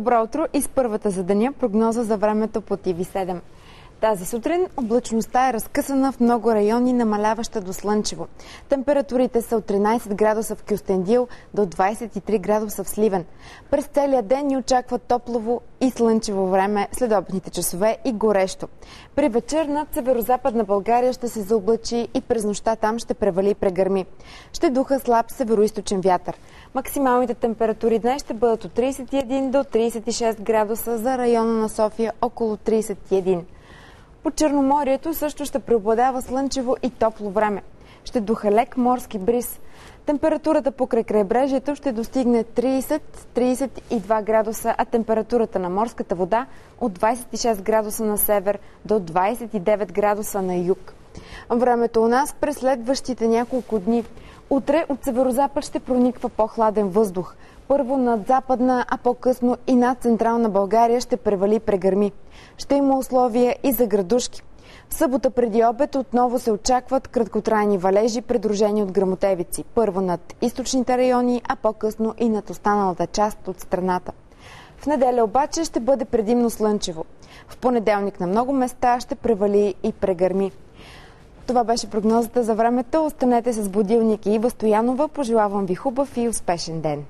Добро утро и с първата за деня прогноза за времето по TV7. Тази сутрин облачността е разкъсана в много райони, намаляваща до слънчево. Температурите са от 13 градуса в Кюстендил до 23 градуса в Сливен. През целия ден ни очаква топлово и слънчево време след обедните часове и горещо. При вечер над северозападна България ще се заоблачи и през нощта там ще превали и прегърми. Ще духа слаб североизточен вятър. Максималните температури днес ще бъдат от 31 до 36 градуса, за района на София около 31. По Черноморието също ще преобладава слънчево и топло време. Ще духа лек морски бриз. Температурата покрай крайбрежието ще достигне 30-32 градуса, а температурата на морската вода от 26 градуса на север до 29 градуса на юг. Времето у нас през следващите няколко дни. Утре от северозапад ще прониква по-хладен въздух. Първо над западна, а по-късно и над централна България ще превали прегърми. Ще има условия и за градушки. В събота преди обед отново се очакват краткотрайни валежи, придружени от гръмотевици. Първо над източните райони, а по-късно и над останалата част от страната. В неделя обаче ще бъде предимно слънчево. В понеделник на много места ще превали и прегърми. Това беше прогнозата за времето. Останете с будилник и Ива Стоянова. Пожелавам ви хубав и успешен ден.